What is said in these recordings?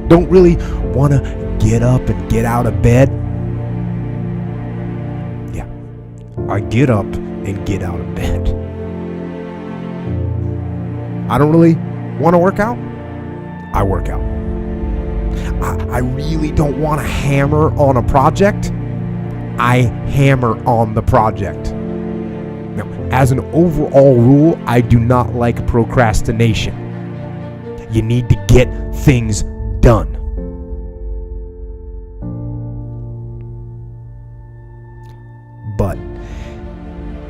don't really want to get up and get out of bed? Yeah, I get up and get out of bed. I don't really want to work out? I work out. I really don't want to hammer on a project? I hammer on the project. Now, as an overall rule, I do not like procrastination. You need to get things done. But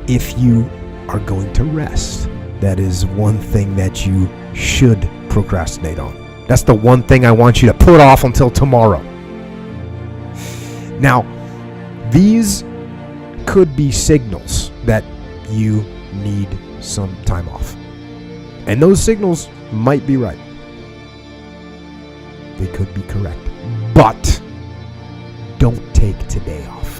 if you are going to rest, that is one thing that you should procrastinate on. That's the one thing I want you to put off until tomorrow. Now, these could be signals that you need some time off. And those signals might be right. They could be correct. But don't take today off.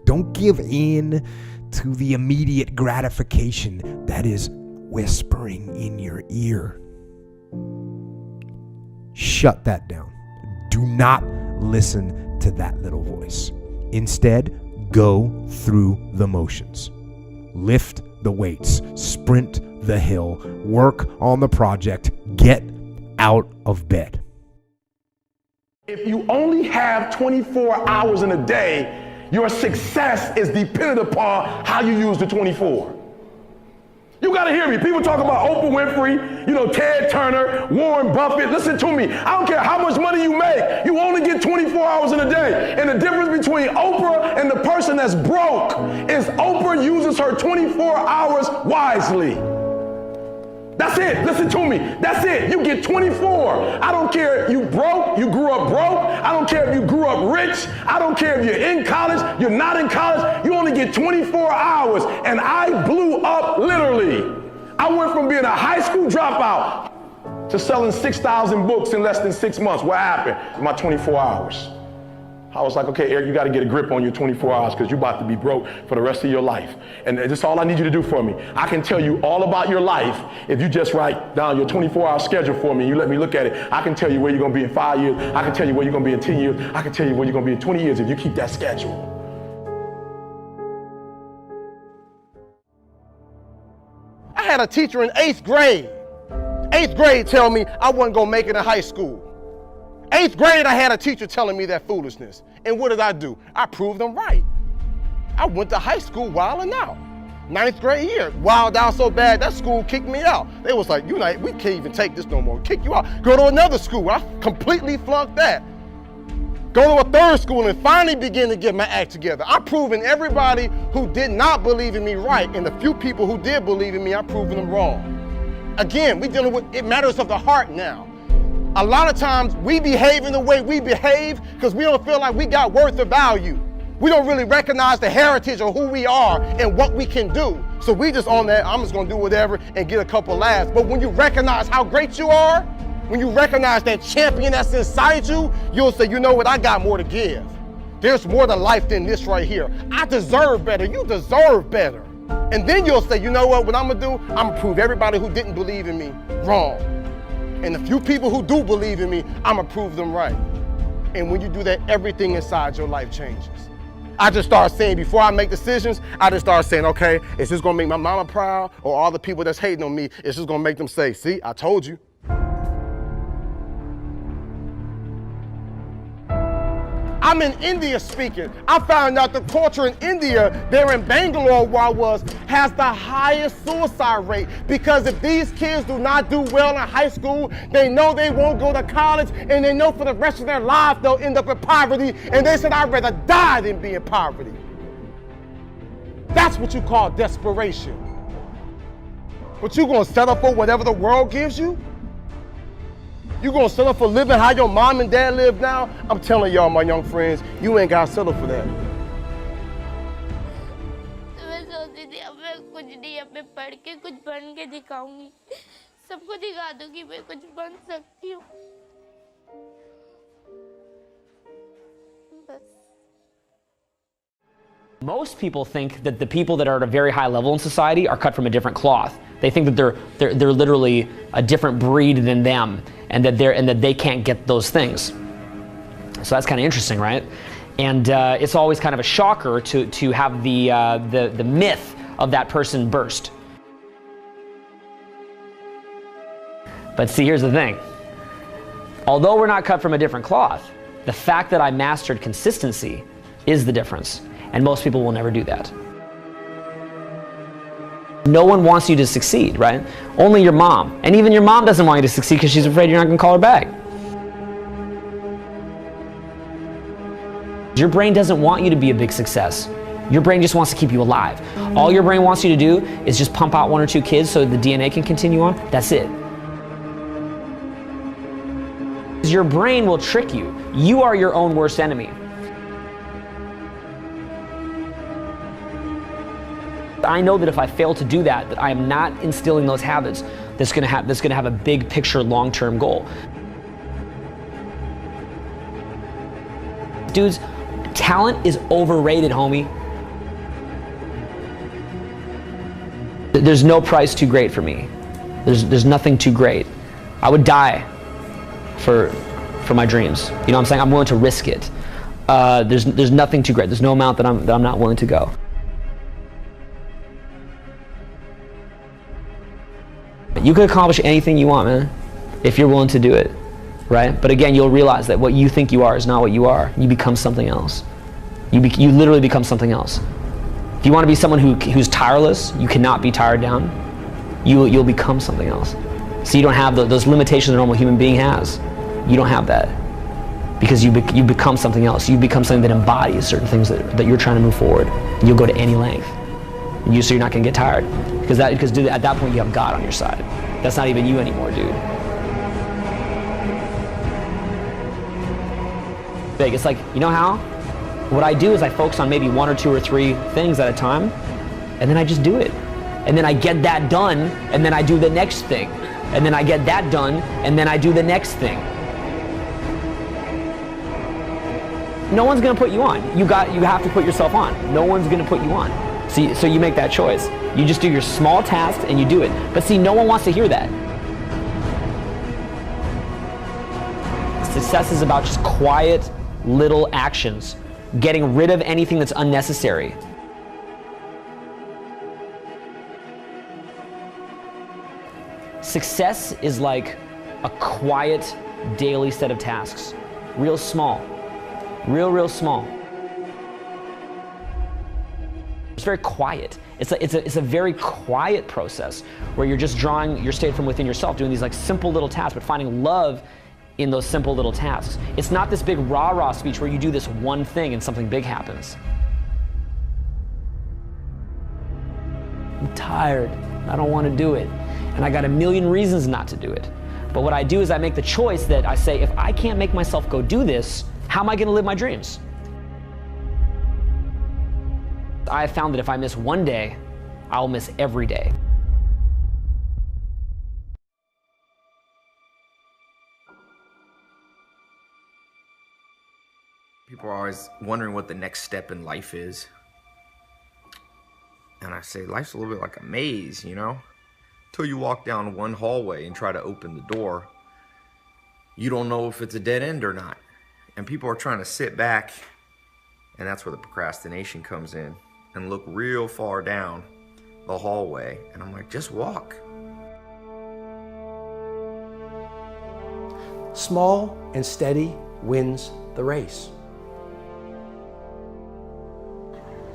Don't give in to the immediate gratification that is whispering in your ear. Shut that down. Do not listen to that little voice. Instead, go through the motions. Lift the weights, sprint the hill, work on the project, get out of bed. If you only have 24 hours in a day, your success is dependent upon how you use the 24. You gotta hear me. People talk about Oprah Winfrey, Ted Turner, Warren Buffett. Listen to me. I don't care how much money you make. You only get 24 hours in a day. And the difference between Oprah and the person that's broke is Oprah uses her 24 hours wisely. That's it. Listen to me. That's it. You get 24. I don't care if you broke, you grew up broke. I don't care if you grew up rich. I don't care if you're in college, you're not in college. You only get 24 hours. And I blew up literally. I went from being a high school dropout to selling 6,000 books in less than 6 months. What happened? In my 24 hours. I was like, okay, Eric, you got to get a grip on your 24 hours because you're about to be broke for the rest of your life. And that's all I need you to do for me. I can tell you all about your life if you just write down your 24-hour schedule for me and you let me look at it. I can tell you where you're going to be in 5 years. I can tell you where you're going to be in 10 years. I can tell you where you're going to be in 20 years if you keep that schedule. I had a teacher in 8th grade. 8th grade tell me I wasn't going to make it in high school. 8th grade, I had a teacher telling me that foolishness. And what did I do? I proved them right. I went to high school wilding out. 9th grade year, wild out so bad, that school kicked me out. They was like, we can't even take this no more. Kick you out. Go to another school. I completely flunked that. Go to a third school and finally begin to get my act together. I'm proving everybody who did not believe in me right, and the few people who did believe in me, I'm proving them wrong. Again, we dealing with, it matters of the heart now. A lot of times we behave in the way we behave because we don't feel like we got worth or value. We don't really recognize the heritage of who we are and what we can do. So we just on that, I'm just gonna do whatever and get a couple laughs. But when you recognize how great you are, when you recognize that champion that's inside you, you'll say, you know what, I got more to give. There's more to life than this right here. I deserve better, you deserve better. And then you'll say, you know what I'm gonna do? I'm gonna prove everybody who didn't believe in me wrong. And the few people who do believe in me, I'm gonna prove them right. And when you do that, everything inside your life changes. I just start saying, before I make decisions, I just start saying, okay, is this gonna make my mama proud? Or all the people that's hating on me, is this gonna make them say, see, I told you. I'm in India speaking. I found out the culture in India, there in Bangalore where I was, has the highest suicide rate. Because if these kids do not do well in high school, they know they won't go to college, and they know for the rest of their lives they'll end up in poverty, and they said, I'd rather die than be in poverty. That's what you call desperation. But you gonna settle for whatever the world gives you? You gonna settle for living how your mom and dad live now? I'm telling y'all, my young friends, you ain't gotta settle for that. मैं सोचती थी अब मैं कुछ नहीं, अब मैं पढ़ के कुछ बन के दिखाऊंगी, सबको दिखा दूंगी मैं कुछ बन सकती हूँ। बस Most people think that the people that are at a very high level in society are cut from a different cloth. They think that they're literally a different breed than them, and that they can't get those things. So that's kind of interesting, right? And it's always kind of a shocker to have the myth of that person burst. But see, here's the thing. Although we're not cut from a different cloth, the fact that I mastered consistency is the difference. And most people will never do that. No one wants you to succeed, right? Only your mom. And even your mom doesn't want you to succeed because she's afraid you're not going to call her back. Your brain doesn't want you to be a big success. Your brain just wants to keep you alive. All your brain wants you to do is just pump out 1 or 2 kids so the DNA can continue on. That's it. Your brain will trick you. You are your own worst enemy. I know that if I fail to do that, that I am not instilling those habits that's going to have a big picture long-term goal. Dudes, talent is overrated, homie. There's no price too great for me. There's nothing too great. I would die for my dreams. You know what I'm saying? I'm willing to risk it. There's nothing too great. There's no amount that I'm not willing to go. You can accomplish anything you want, man, if you're willing to do it, right? But again, you'll realize that what you think you are is not what you are. You become something else. You literally become something else. If you want to be someone who's tireless, you cannot be tired down. You'll become something else. So you don't have those limitations a normal human being has. You don't have that because you become something else. You become something that embodies certain things that you're trying to move forward. You'll go to any length. So you're not going to get tired because dude, at that point you have God on your side. That's not even you anymore, dude. Big. It's like, you know how? What I do is I focus on maybe 1 or 2 or 3 things at a time, and then I just do it. And then I get that done, and then I do the next thing. And then I get that done, and then I do the next thing. No one's going to put you on. You have to put yourself on. No one's going to put you on. So you make that choice. You just do your small tasks and you do it. But see, no one wants to hear that. Success is about just quiet little actions, getting rid of anything that's unnecessary. Success is like a quiet daily set of tasks. Real small. Real small. It's very quiet. It's a very quiet process where you're just drawing your state from within yourself, doing these like simple little tasks, but finding love in those simple little tasks. It's not this big rah-rah speech where you do this one thing and something big happens. I'm tired. I don't want to do it. And I got a million reasons not to do it. But what I do is I make the choice that I say, if I can't make myself go do this, how am I going to live my dreams? I have found that if I miss one day, I'll miss every day. People are always wondering what the next step in life is. And I say, life's a little bit like a maze, you know? Until you walk down one hallway and try to open the door, you don't know if it's a dead end or not. And people are trying to sit back, and that's where the procrastination comes in, and look real far down the hallway. And I'm like, just walk. Small and steady wins the race.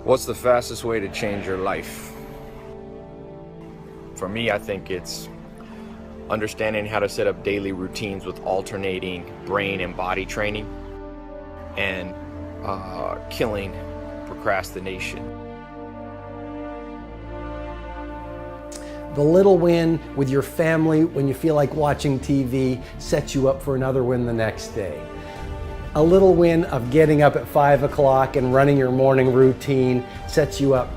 What's the fastest way to change your life? For me, I think it's understanding how to set up daily routines with alternating brain and body training, and killing procrastination. The little win with your family when you feel like watching TV sets you up for another win the next day. A little win of getting up at 5 o'clock and running your morning routine sets you up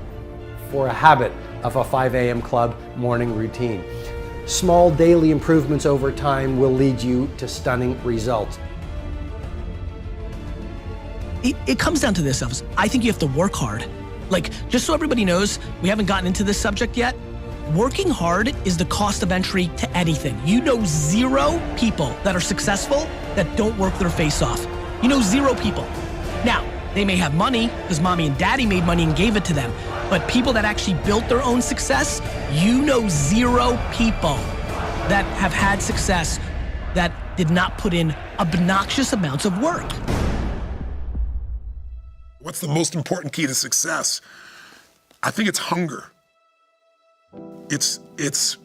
for a habit of a 5 a.m. club morning routine. Small daily improvements over time will lead you to stunning results. It comes down to this, Elvis. I think you have to work hard Like, just so everybody knows, we haven't gotten into this subject yet. Working hard is the cost of entry to anything. You know 0 people that are successful that don't work their face off. You know 0 people. Now, they may have money because mommy and daddy made money and gave it to them. But people that actually built their own success, you know 0 people that have had success that did not put in obnoxious amounts of work. What's the most important key to success? I think it's hunger. It's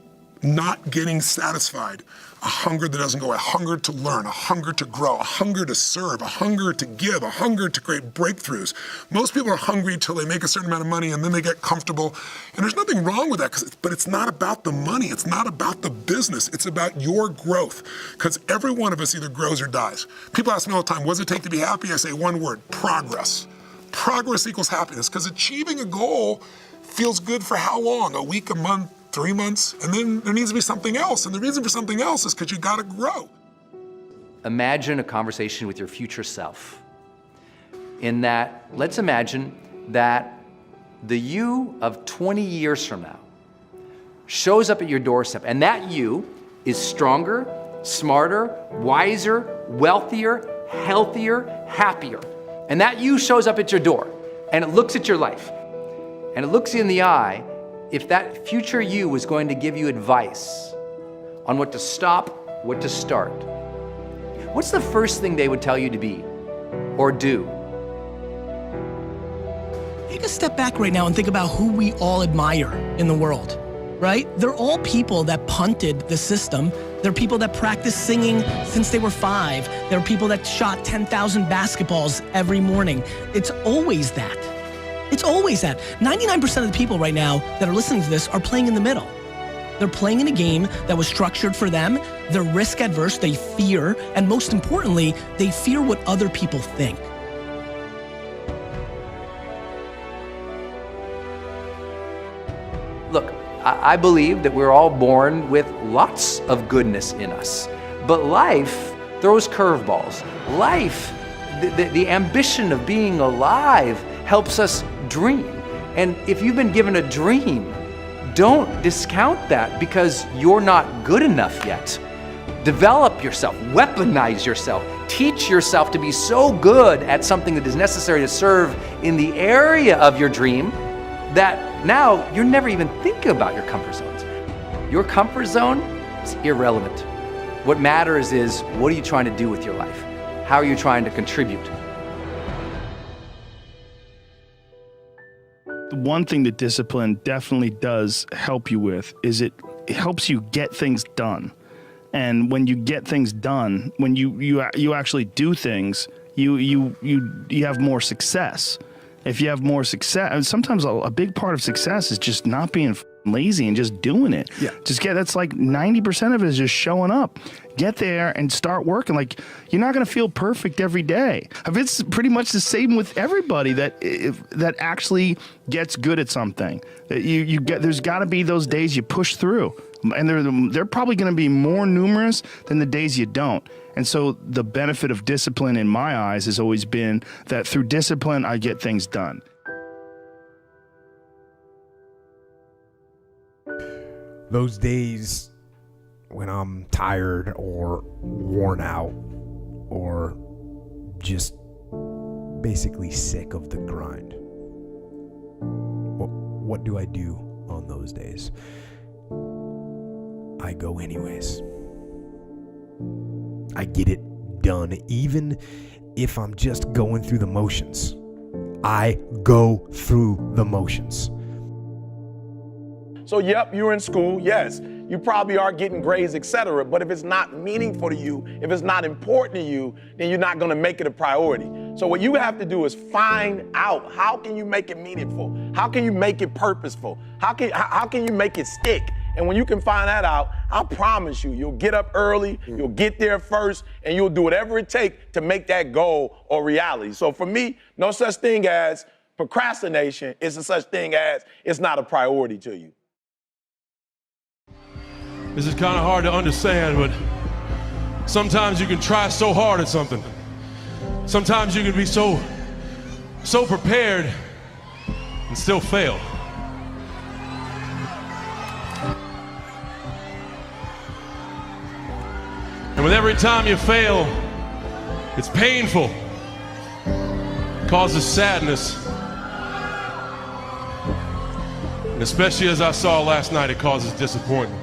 not getting satisfied. A hunger that doesn't go, a hunger to learn, a hunger to grow, a hunger to serve, a hunger to give, a hunger to create breakthroughs. Most people are hungry until they make a certain amount of money and then they get comfortable. And there's nothing wrong with that, but it's not about the money. It's not about the business. It's about your growth. Because every one of us either grows or dies. People ask me all the time, what does it take to be happy? I say one word, progress. Progress equals happiness, because achieving a goal feels good for how long? A week, a month, 3 months, and then there needs to be something else. And the reason for something else is because you gotta grow. Imagine a conversation with your future self. In that, let's imagine that the you of 20 years from now shows up at your doorstep, and that you is stronger, smarter, wiser, wealthier, healthier, happier. And that you shows up at your door, and it looks at your life, and it looks you in the eye. If that future you was going to give you advice on what to stop, what to start, what's the first thing they would tell you to be or do? Take a step back right now and think about who we all admire in the world, right? They're all people that punted the system. They're people that practiced singing since they were 5. There are people that shot 10,000 basketballs every morning. It's always that. It's always that. 99% of the people right now that are listening to this are playing in the middle. They're playing in a game that was structured for them. They're risk adverse, they fear, and most importantly, they fear what other people think. Look, I believe that we're all born with lots of goodness in us, but life throws curveballs. Life, the ambition of being alive helps us dream. And if you've been given a dream, don't discount that because you're not good enough yet. Develop yourself, weaponize yourself, teach yourself to be so good at something that is necessary to serve in the area of your dream that now you're never even thinking about your comfort zones. Your comfort zone is irrelevant. What matters is, what are you trying to do with your life? How are you trying to contribute? The one thing that discipline definitely does help you with is it helps you get things done. And when you get things done, when you actually do things, you have more success. If you have more success, and sometimes a big part of success is just not being lazy and just doing it. Yeah. That's like 90% of it is just showing up. Get there and start working. Like, you're not going to feel perfect every day. It's pretty much the same with everybody that actually gets good at something. There's got to be those days you push through, and they're probably going to be more numerous than the days you don't. And so the benefit of discipline in my eyes has always been that through discipline, I get things done. Those days when I'm tired or worn out or just basically sick of the grind. What do I do on those days? I go anyways. I get it done, even if I'm just going through the motions. I go through the motions. So yep, you're in school, yes. You probably are getting grades, etc. But if it's not meaningful to you, if it's not important to you, then you're not gonna make it a priority. So what you have to do is find out, how can you make it meaningful? How can you make it purposeful? How can you make it stick? And when you can find that out, I promise you, you'll get up early, you'll get there first, and you'll do whatever it takes to make that goal a reality. So for me, no such thing as procrastination. It's a such thing as it's not a priority to you. This is kind of hard to understand, but sometimes you can try so hard at something. Sometimes you can be so prepared, and still fail. And with every time you fail, it's painful. It causes sadness. And especially as I saw last night, it causes disappointment.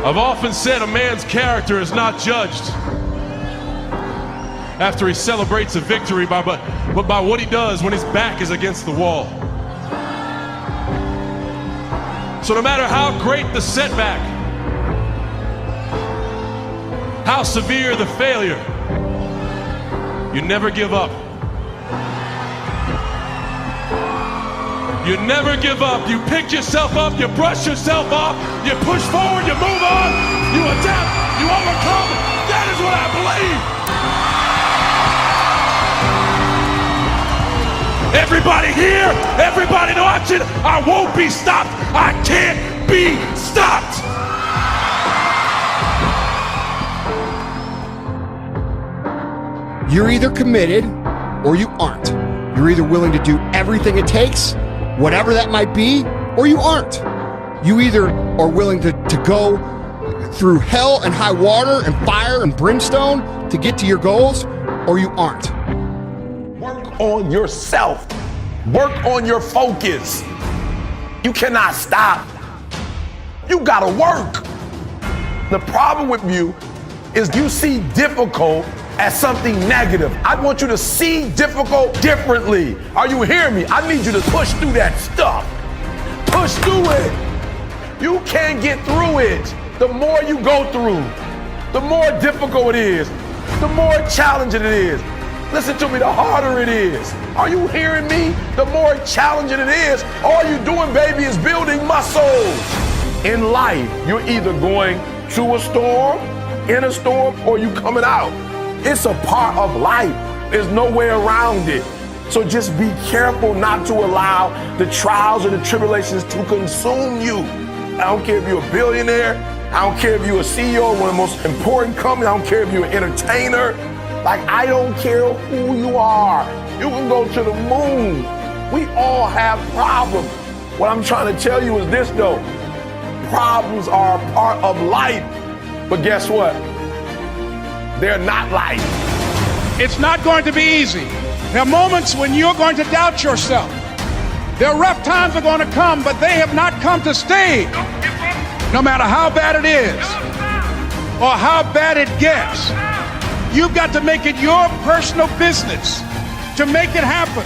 I've often said a man's character is not judged after he celebrates a victory, but by what he does when his back is against the wall. So no matter how great the setback, how severe the failure, you never give up. You never give up. You pick yourself up, you brush yourself off, you push forward, you move on, you adapt, you overcome. That is what I believe. Everybody here, everybody watching, I won't be stopped. I can't be stopped. You're either committed or you aren't. You're either willing to do everything it takes, whatever that might be, or you aren't. You either are willing to go through hell and high water and fire and brimstone to get to your goals, or you aren't. Work on yourself. Work on your focus. You cannot stop. You gotta work. The problem with you is you see difficult as something negative. I want you to see difficult differently. Are you hearing me? I need you to push through that stuff. Push through it. You can't get through it. The more you go through, the more difficult it is, the more challenging it is. Listen to me, the harder it is. Are you hearing me? The more challenging it is. All you're doing, baby, is building muscles. In life, you're either going through a storm, in a storm, or you coming out. It's a part of life. There's no way around it. So just be careful not to allow the trials or the tribulations to consume you. I don't care if you're a billionaire. I don't care if you're a CEO of one of the most important companies. I don't care if you're an entertainer. Like, I don't care who you are. You can go to the moon. We all have problems. What I'm trying to tell you is this, though. Problems are a part of life. But guess what? They're not life. It's not going to be easy. There are moments when you're going to doubt yourself. There are rough times are going to come, but they have not come to stay. No matter how bad it is or how bad it gets, you've got to make it your personal business to make it happen.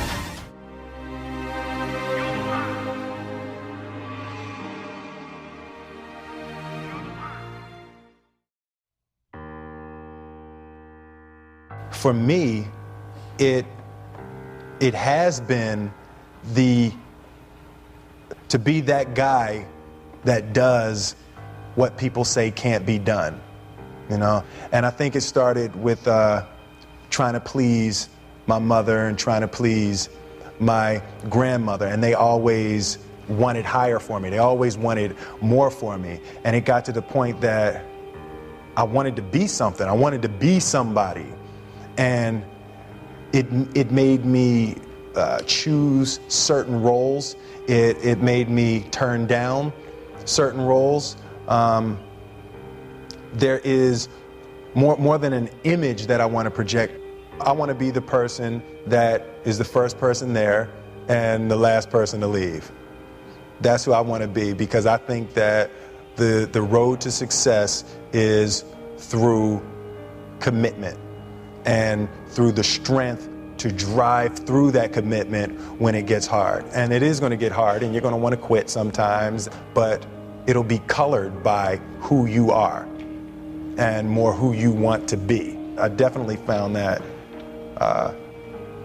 For me, it has been to be that guy that does what people say can't be done, you know? And I think it started with trying to please my mother and trying to please my grandmother, and they always wanted higher for me. They always wanted more for me. And it got to the point that I wanted to be something. I wanted to be somebody. And it made me choose certain roles. It made me turn down certain roles. There is more than an image that I want to project. I want to be the person that is the first person there and the last person to leave. That's who I want to be, because I think that the road to success is through commitment and through the strength to drive through that commitment when it gets hard. And it is going to get hard, and you're going to want to quit sometimes, but it'll be colored by who you are and more who you want to be. I definitely found that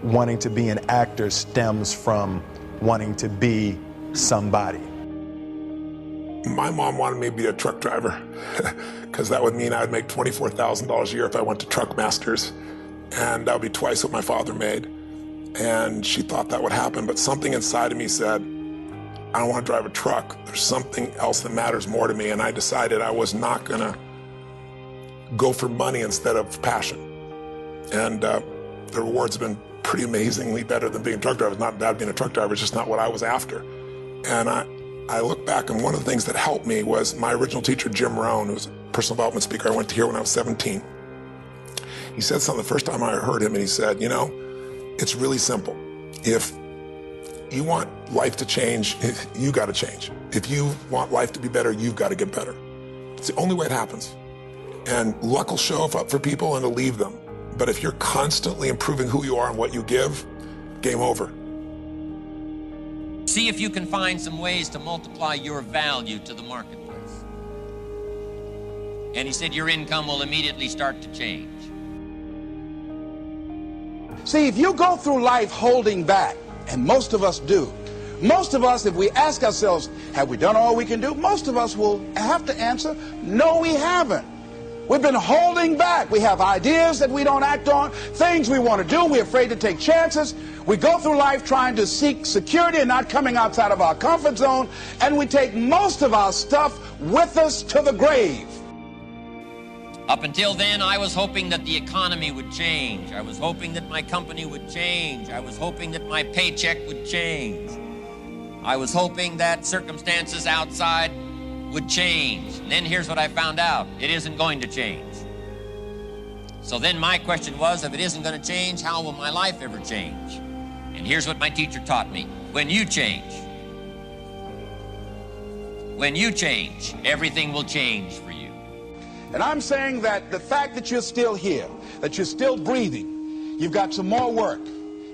wanting to be an actor stems from wanting to be somebody. My mom wanted me to be a truck driver because that would mean I'd make $24,000 a year if I went to Truck Masters, and that would be twice what my father made. And she thought that would happen, but something inside of me said, I don't want to drive a truck. There's something else that matters more to me, and I decided I was not gonna go for money instead of passion. And the rewards have been pretty amazingly better than being a truck driver. It's not bad being a truck driver, it's just not what I was after. And I look back, and one of the things that helped me was my original teacher, Jim Rohn, who was a personal development speaker I went to hear when I was 17. He said something the first time I heard him, and he said, you know, it's really simple. If you want life to change, you got to change. If you want life to be better, you've got to get better. It's the only way it happens. And luck will show up for people and it'll leave them. But if you're constantly improving who you are and what you give, game over. See if you can find some ways to multiply your value to the marketplace. And he said your income will immediately start to change. See, if you go through life holding back, and most of us do, most of us, if we ask ourselves, have we done all we can do? Most of us will have to answer, no, we haven't. We've been holding back. We have ideas that we don't act on, things we want to do. We're afraid to take chances. We go through life trying to seek security and not coming outside of our comfort zone, and we take most of our stuff with us to the grave. Up until then, I was hoping that the economy would change. I was hoping that my company would change. I was hoping that my paycheck would change. I was hoping that circumstances outside would change. And then here's what I found out. It isn't going to change. So then my question was, if it isn't going to change, how will my life ever change? And here's what my teacher taught me. When you change, everything will change for you. And I'm saying that the fact that you're still here, that you're still breathing, you've got some more work,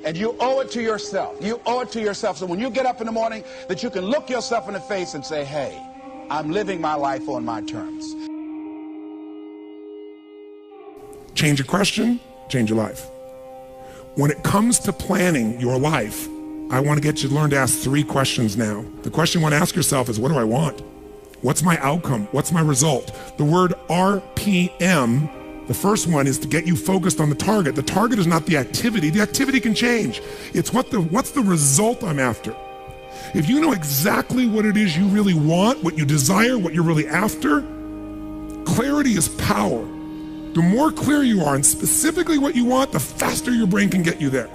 and you owe it to yourself. You owe it to yourself. So when you get up in the morning, that you can look yourself in the face and say, hey, I'm living my life on my terms. Change a question, change your life. When it comes to planning your life, I want to get you to learn to ask 3 questions now. The question you want to ask yourself is, what do I want? What's my outcome? What's my result? The word RPM, the first one, is to get you focused on the target. The target is not the activity. The activity can change. It's what's the result I'm after. If you know exactly what it is you really want, what you desire, what you're really after, clarity is power. The more clear you are and specifically what you want, the faster your brain can get you there.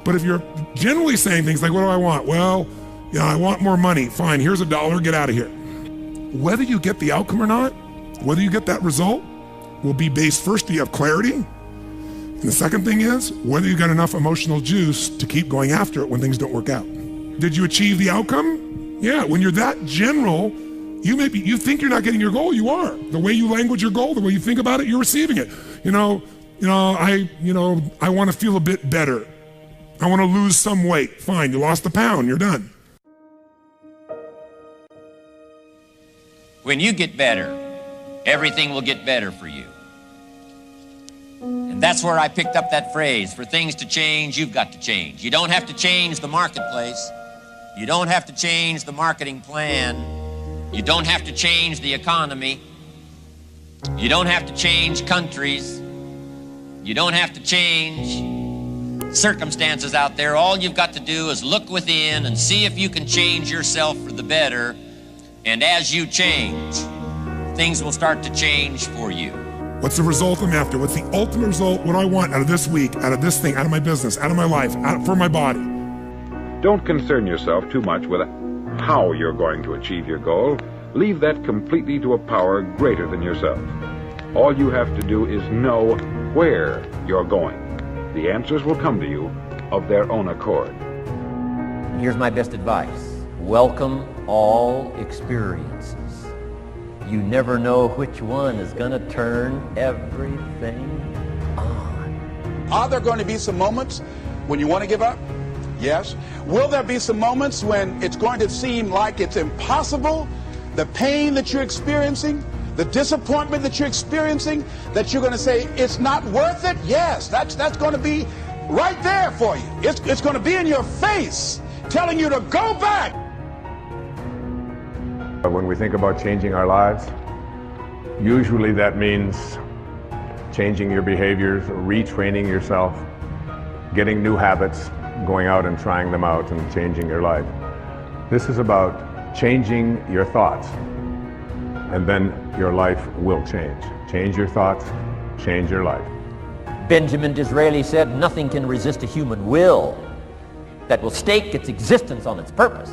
But if you're generally saying things like, what do I want? Well, I want more money. Fine, here's $1, get out of here. Whether you get the outcome or not, whether you get that result, will be based first, do you have clarity? And the second thing is, whether you got enough emotional juice to keep going after it when things don't work out. Did you achieve the outcome? Yeah, when you're that general, you think you're not getting your goal, you are. The way you language your goal, the way you think about it, you're receiving it. I want to feel a bit better. I want to lose some weight. Fine, you lost a pound, you're done. When you get better, everything will get better for you. And that's where I picked up that phrase, for things to change, you've got to change. You don't have to change the marketplace. You don't have to change the marketing plan. You don't have to change the economy. You don't have to change countries. You don't have to change circumstances out there. All you've got to do is look within and see if you can change yourself for the better. And as you change, things will start to change for you. What's the result I'm after? What's the ultimate result? What do I want out of this week, out of this thing, out of my business, out of my life, for my body? Don't concern yourself too much with how you're going to achieve your goal. Leave that completely to a power greater than yourself. All you have to do is know where you're going. The answers will come to you of their own accord. Here's my best advice. Welcome all experiences. You never know which one is going to turn everything on. Are there going to be some moments when you want to give up? Yes. Will there be some moments when it's going to seem like it's impossible? The pain that you're experiencing, the disappointment that you're experiencing, that you're going to say, it's not worth it? Yes, that's going to be right there for you. It's going to be in your face, telling you to go back. When we think about changing our lives, usually that means changing your behaviors, retraining yourself, getting new habits, going out and trying them out and changing your life. This is about changing your thoughts, and then your life will change. Change your thoughts, change your life. Benjamin Disraeli said, nothing can resist a human will that will stake its existence on its purpose.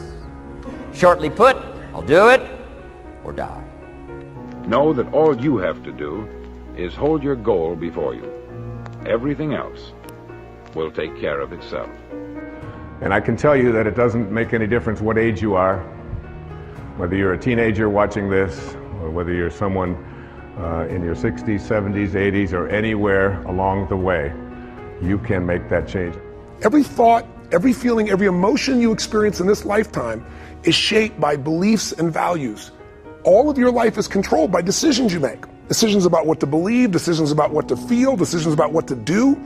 Shortly put, I'll do it or die. Know that all you have to do is hold your goal before you. Everything else will take care of itself. And I can tell you that it doesn't make any difference what age you are, whether you're a teenager watching this, or whether you're someone in your 60s, 70s, 80s, or anywhere along the way, you can make that change. Every thought, every feeling, every emotion you experience in this lifetime is shaped by beliefs and values. All of your life is controlled by decisions you make. Decisions about what to believe, decisions about what to feel, decisions about what to do.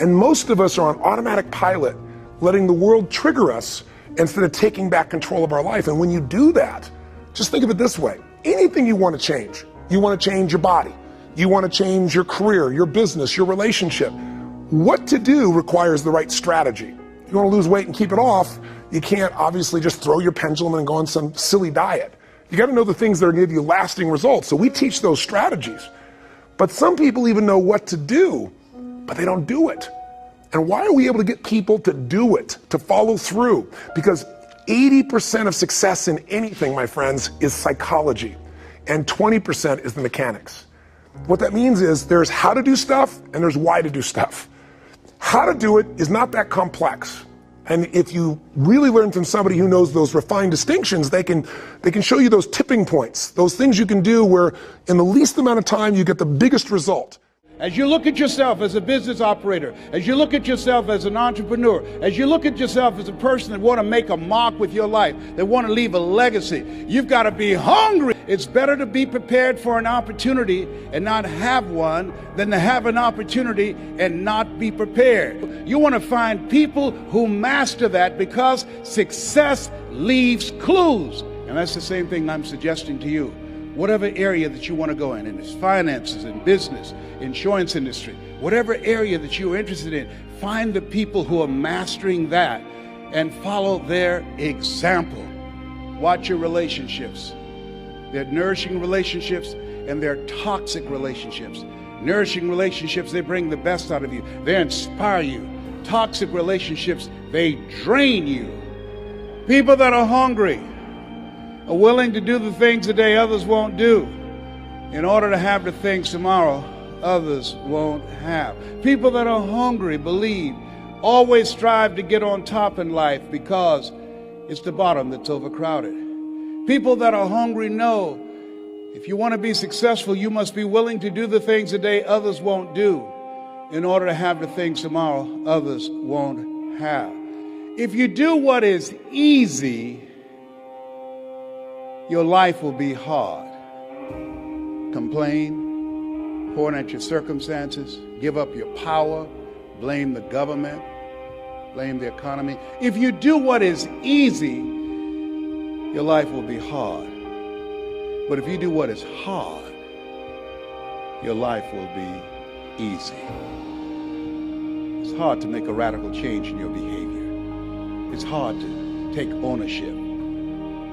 And most of us are on automatic pilot, letting the world trigger us instead of taking back control of our life. And when you do that, just think of it this way. Anything you want to change. You want to change your body. You want to change your career, your business, your relationship. What to do requires the right strategy. You want to lose weight and keep it off, you can't obviously just throw your pendulum and go on some silly diet. You got to know the things that are going to give you lasting results. So we teach those strategies. But some people even know what to do, but they don't do it. And why are we able to get people to do it, to follow through? Because 80% of success in anything, my friends, is psychology, and 20% is the mechanics. What that means is there's how to do stuff and there's why to do stuff. How to do it is not that complex. And if you really learn from somebody who knows those refined distinctions, they can show you those tipping points, those things you can do where in the least amount of time you get the biggest result. As you look at yourself as a business operator, as you look at yourself as an entrepreneur, as you look at yourself as a person that want to make a mark with your life, that want to leave a legacy, you've got to be hungry. It's better to be prepared for an opportunity and not have one than to have an opportunity and not be prepared. You want to find people who master that because success leaves clues. And that's the same thing I'm suggesting to you. Whatever area that you want to go in it's finances, in business, insurance industry, whatever area that you're interested in, find the people who are mastering that and follow their example. Watch your relationships. They're nourishing relationships and they're toxic relationships. Nourishing relationships, they bring the best out of you. They inspire you. Toxic relationships, they drain you. People that are hungry are willing to do the things today others won't do in order to have the things tomorrow others won't have. People that are hungry believe, always strive to get on top in life because it's the bottom that's overcrowded. People that are hungry know if you want to be successful, you must be willing to do the things today others won't do in order to have the things tomorrow others won't have. If you do what is easy, your life will be hard. Complain, point at your circumstances, give up your power, blame the government, blame the economy. If you do what is easy, your life will be hard. But if you do what is hard, your life will be easy. It's hard to make a radical change in your behavior. It's hard to take ownership.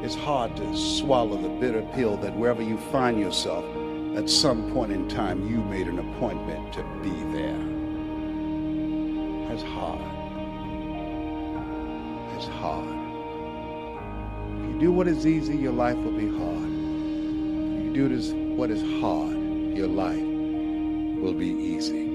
It's hard to swallow the bitter pill that wherever you find yourself, at some point in time, you made an appointment to be there. That's hard. It's hard. If you do what is easy, your life will be hard. If you do what is hard, your life will be easy.